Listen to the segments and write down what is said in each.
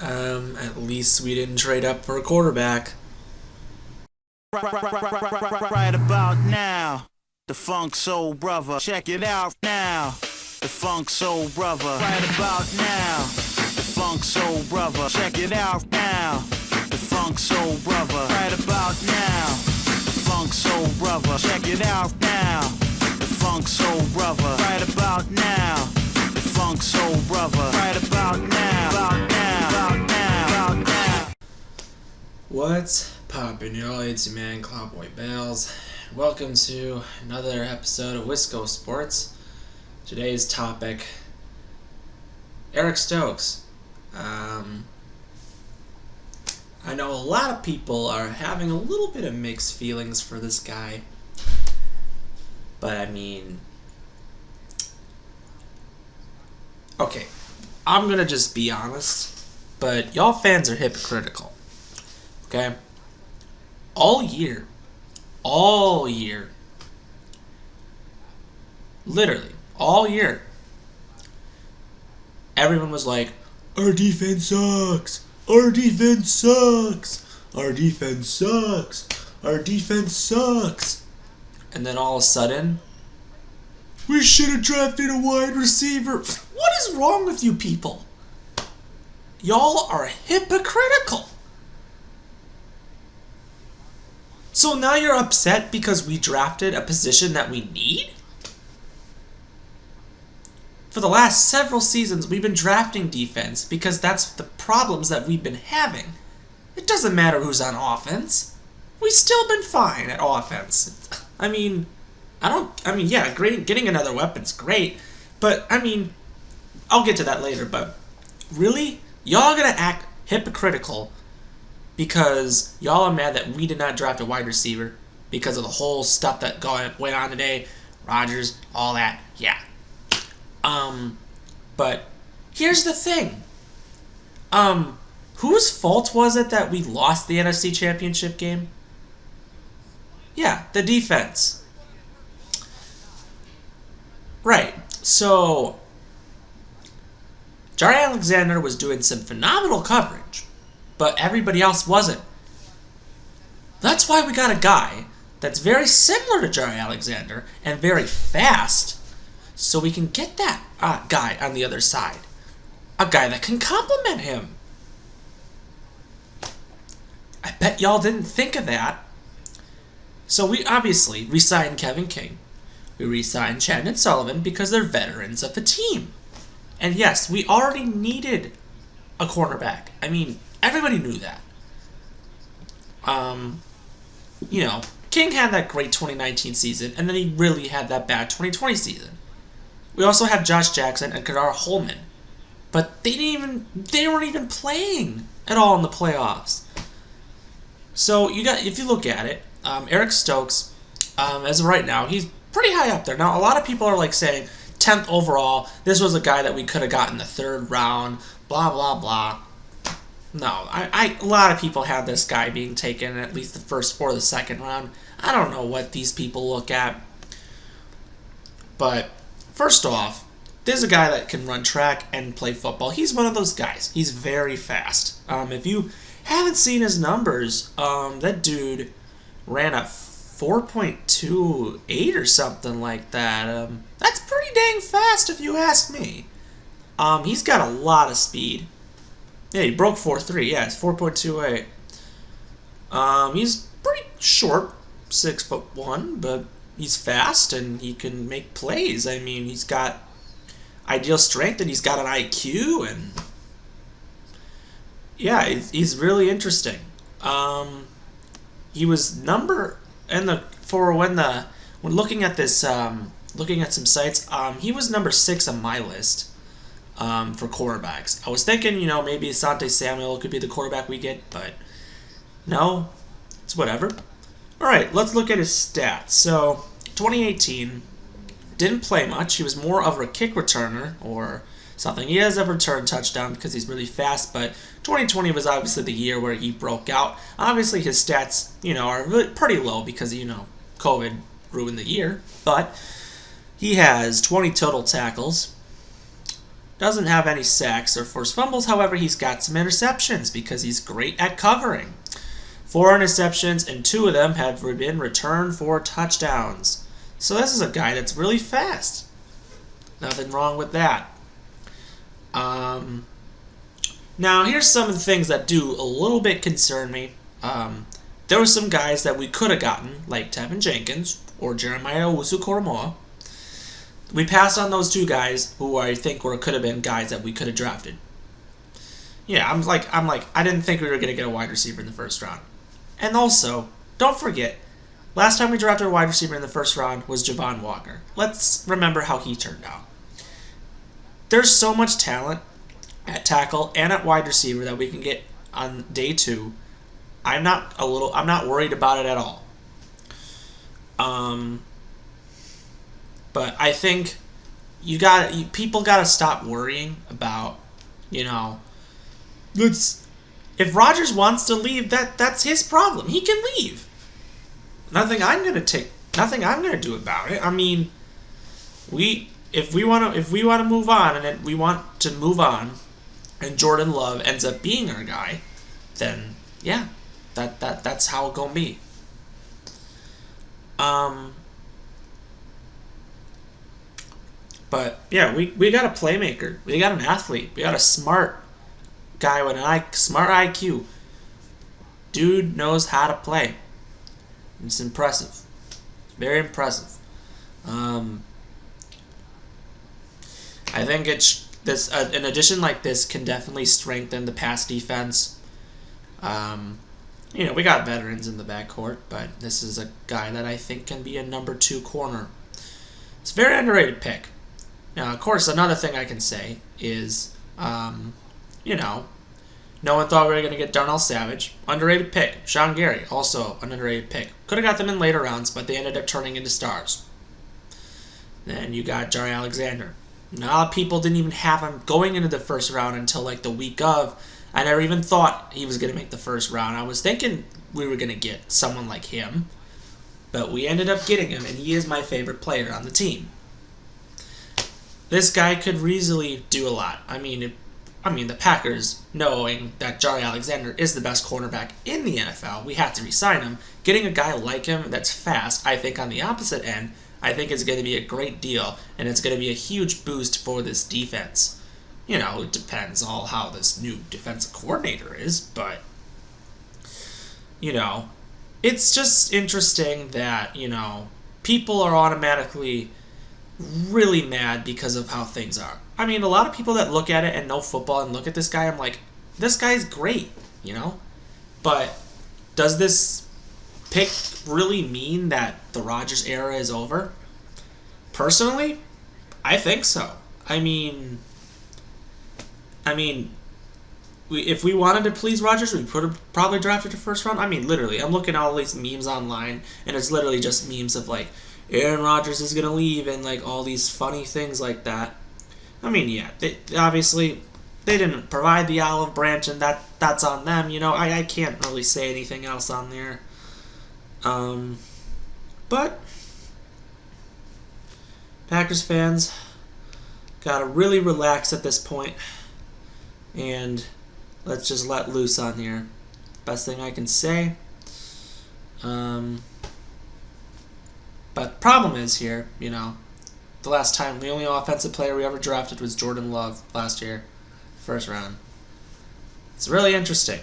At least we didn't trade up for a quarterback. Right about now, the Funk Soul Brother. Check it out now, the Funk Soul Brother. Right about now, the Funk Soul Brother. Check it out now, the Funk Soul Brother. Right about now, the Funk Soul Brother. Check it out now, the Funk Soul Brother. Right about now, the Funk Soul Brother. Right about now, about now, about now, about now. What's poppin', y'all? It's your man, Cowboy Bales. Welcome to another episode of Wisco Sports. Today's topic, Eric Stokes. I know a lot of people are having a little bit of mixed feelings for this guy. But I mean, okay, I'm gonna just be honest, but y'all fans are hypocritical. Okay? All year, literally, all year, everyone was like, our defense sucks, our defense sucks, our defense sucks, our defense sucks. And then all of a sudden, we should have drafted a wide receiver. What is wrong with you people? Y'all are hypocritical. So now you're upset because we drafted a position that we need? For the last several seasons, we've been drafting defense because that's the problems that we've been having. It doesn't matter who's on offense. We've still been fine at offense. Great, getting another weapon's great, but I'll get to that later, but really? Y'all gonna act hypocritical because y'all are mad that we did not draft a wide receiver because of the whole stuff that went on today, Rodgers, all that, yeah. But here's the thing. Whose fault was it that we lost the NFC Championship game? Yeah, the defense. Right, so Jair Alexander was doing some phenomenal coverage, but everybody else wasn't. That's why we got a guy that's very similar to Jair Alexander and very fast, so we can get that guy on the other side. A guy that can complement him. I bet y'all didn't think of that. So we obviously re-signed Kevin King. We re-signed Chad and Sullivan because they're veterans of the team. And yes, we already needed a cornerback. Everybody knew that. King had that great 2019 season, and then he really had that bad 2020 season. We also have Josh Jackson and Kadar Holman, but they weren't even playing at all in the playoffs. So if you look at it, Eric Stokes, as of right now, he's pretty high up there. Now, a lot of people are saying 10th overall. This was a guy that we could have gotten the third round. Blah blah blah. No, a lot of people had this guy being taken at least the first or the second round. I don't know what these people look at. But first off, there's a guy that can run track and play football. He's one of those guys. He's very fast. If you haven't seen his numbers, that dude ran a 4.28 or something like that. That's pretty dang fast if you ask me. He's got a lot of speed. Yeah, he broke 4.3. Yeah, it's 4.28. He's pretty short, 6'1", but he's fast and he can make plays. He's got ideal strength and he's got an IQ, and yeah, he's really interesting. He was when looking at this, looking at some sites, he was number 6 on my list. For quarterbacks. I was thinking, maybe Asante Samuel could be the quarterback we get, but no, it's whatever. Alright, let's look at his stats. So, 2018, didn't play much. He was more of a kick returner or something. He has a return touchdown because he's really fast, but 2020 was obviously the year where he broke out. Obviously, his stats, are really pretty low because, COVID ruined the year, but he has 20 total tackles, Doesn't have any sacks or forced fumbles. However, he's got some interceptions because he's great at covering. 4 interceptions, and 2 of them have been returned for touchdowns. So this is a guy that's really fast. Nothing wrong with that. Now, here's some of the things that do a little bit concern me. There were some guys that we could have gotten, like Tevin Jenkins or Jeremiah Owusu-Koramoah. We passed on those 2 guys who I think could have been guys that we could have drafted. Yeah, I'm like, I didn't think we were going to get a wide receiver in the first round. And also, don't forget, last time we drafted a wide receiver in the first round was Javon Walker. Let's remember how he turned out. There's so much talent at tackle and at wide receiver that we can get on day 2. I'm not worried about it at all. But I think people gotta stop worrying about, if Rodgers wants to leave, that's his problem. He can leave. Nothing I'm gonna do about it. I mean, if we want to move on and we want to move on, and Jordan Love ends up being our guy, then yeah, that's how it gonna be. But yeah, we got a playmaker, we got an athlete, we got a smart guy with smart IQ. Dude knows how to play. It's impressive, very impressive. I think an addition like this can definitely strengthen the pass defense. We got veterans in the backcourt, but this is a guy that I think can be a number 2 corner. It's a very underrated pick. Now, of course, another thing I can say is, no one thought we were going to get Darnell Savage. Underrated pick. Sean Gary, also an underrated pick. Could have got them in later rounds, but they ended up turning into stars. Then you got Jaire Alexander. A lot of people didn't even have him going into the first round until like the week of. I never even thought he was going to make the first round. I was thinking we were going to get someone like him, but we ended up getting him, and he is my favorite player on the team. This guy could easily do a lot. I mean, the Packers, knowing that Jaire Alexander is the best cornerback in the NFL, we had to re-sign him. Getting a guy like him that's fast, I think on the opposite end, I think is going to be a great deal, and it's going to be a huge boost for this defense. It depends all how this new defensive coordinator is, but, it's just interesting that, people are automatically really mad because of how things are. I mean, a lot of people that look at it and know football and look at this guy, I'm like, this guy's great, But does this pick really mean that the Rodgers era is over? Personally, I think so. I mean, if we wanted to please Rodgers, we could have probably drafted the first round. I mean, literally, I'm looking at all these memes online, and it's literally just memes of like, Aaron Rodgers is going to leave, and like all these funny things like that. I mean, yeah, obviously they didn't provide the olive branch, and that's on them. I can't really say anything else on there. But Packers fans gotta really relax at this point, and let's just let loose on here. Best thing I can say. But problem is here, the last time, the only offensive player we ever drafted was Jordan Love last year, first round. It's really interesting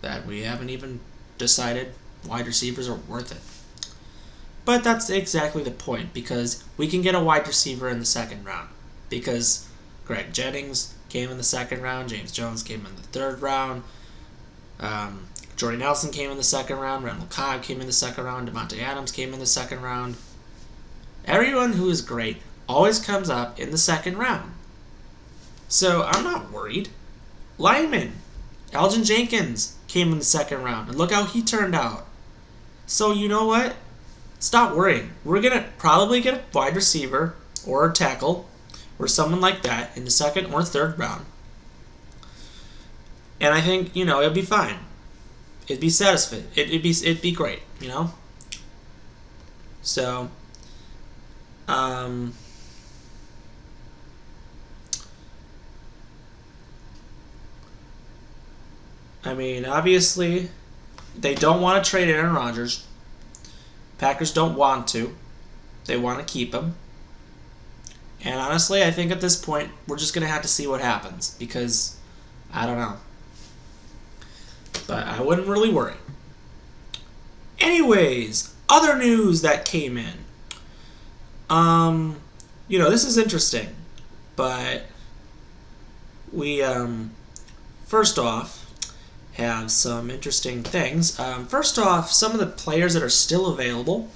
that we haven't even decided wide receivers are worth it. But that's exactly the point, because we can get a wide receiver in the second round. Because Greg Jennings came in the second round, James Jones came in the third round, Jordy Nelson came in the second round, Randall Cobb came in the second round, Devontae Adams came in the second round. Everyone who is great always comes up in the second round. So I'm not worried. Lineman, Elgin Jenkins came in the second round, and look how he turned out. So you know what? Stop worrying. We're going to probably get a wide receiver or a tackle or someone like that in the second or third round. And I think, it'll be fine. It'd be satisfying. It'd be great, So, I mean, obviously, they don't want to trade Aaron Rodgers. Packers don't want to. They want to keep him. And honestly, I think at this point, we're just going to have to see what happens. Because, I don't know. But I wouldn't really worry. Anyways, other news that came in. This is interesting. But we, first off, have some interesting things. First off, some of the players that are still available.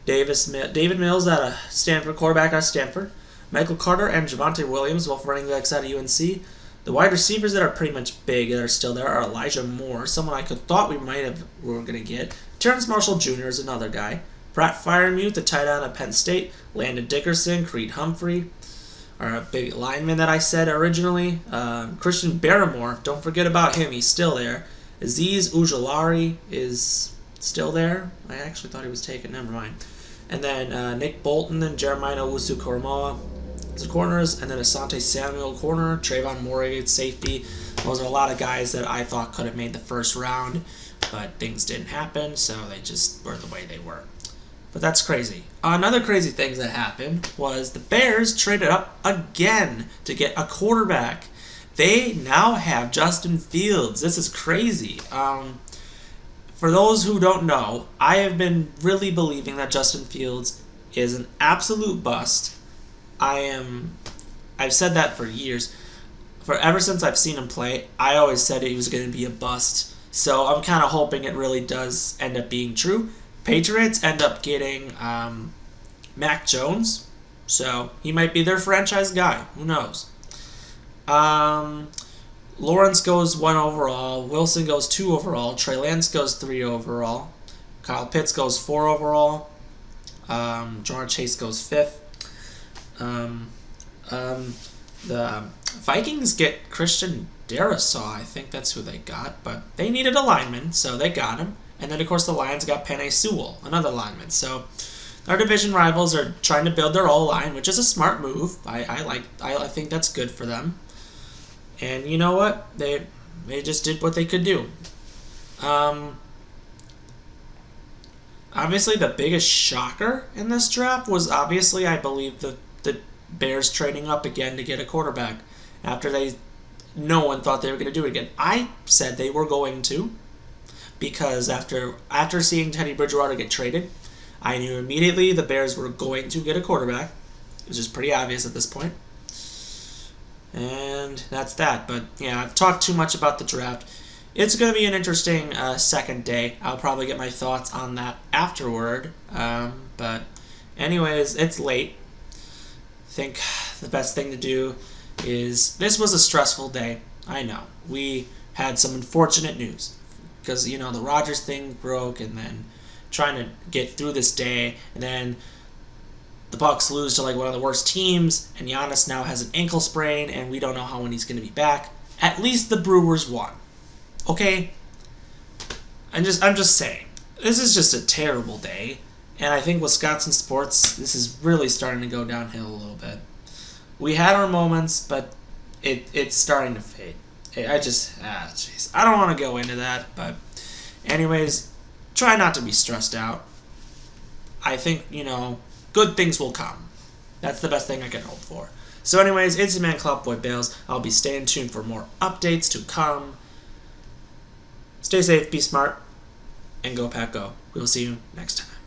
David Mills out of Stanford, quarterback out of Stanford. Michael Carter and Javonte Williams, both running backs out of UNC. The wide receivers that are pretty much big that are still there are Elijah Moore, someone I thought we were going to get. Terrence Marshall Jr. is another guy. Pratt Freiermuth, the tight end of Penn State. Landon Dickerson, Creed Humphrey, are a big lineman that I said originally. Christian Barrymore, don't forget about him, he's still there. Aziz Ujulari is still there. I actually thought he was taken, never mind. And then Nick Bolton and Jeremiah Owusu-Koramoah as corners, and then Asante Samuel corner, Trayvon Morgan safety. Those are a lot of guys that I thought could have made the first round, but things didn't happen, so they just were the way they were. But that's crazy. Another crazy thing that happened was the Bears traded up again to get a quarterback. They now have Justin Fields. This is crazy. For those who don't know, I have been really believing that Justin Fields is an absolute bust. I've said that for years. Ever since I've seen him play, I always said he was going to be a bust. So I'm kind of hoping it really does end up being true. Patriots end up getting Mac Jones, so he might be their franchise guy. Who knows? Lawrence goes 1 overall. Wilson goes 2 overall. Trey Lance goes 3 overall. Kyle Pitts goes 4 overall. Jamar Chase goes 5th. The Vikings get Christian Darrisaw. I think that's who they got, but they needed a lineman, so they got him. And then, of course, the Lions got Penei Sewell, another lineman. So our division rivals are trying to build their O-line, which is a smart move. I think that's good for them. And you know what? They just did what they could do. Obviously, the biggest shocker in this draft was obviously, I believe, the Bears trading up again to get a quarterback after no one thought they were going to do it again. I said they were going to, because after seeing Teddy Bridgewater get traded, I knew immediately the Bears were going to get a quarterback. It was just pretty obvious at this point. And that's that. But yeah, I've talked too much about the draft. It's going to be an interesting second day. I'll probably get my thoughts on that afterward. But anyways, it's late. I think the best thing to do is... This was a stressful day. I know. We had some unfortunate news. Because, the Rodgers thing broke, and then trying to get through this day, and then the Bucs lose to one of the worst teams, and Giannis now has an ankle sprain, and we don't know when he's going to be back. At least the Brewers won. Okay? I'm just saying. This is just a terrible day, and I think Wisconsin sports, this is really starting to go downhill a little bit. We had our moments, but it's starting to fade. Jeez. I don't want to go into that, but anyways, try not to be stressed out. I think, good things will come. That's the best thing I can hope for. So anyways, it's your man Cloutboy Bales. I'll be staying tuned for more updates to come. Stay safe, be smart, and go Pack Go. We'll see you next time.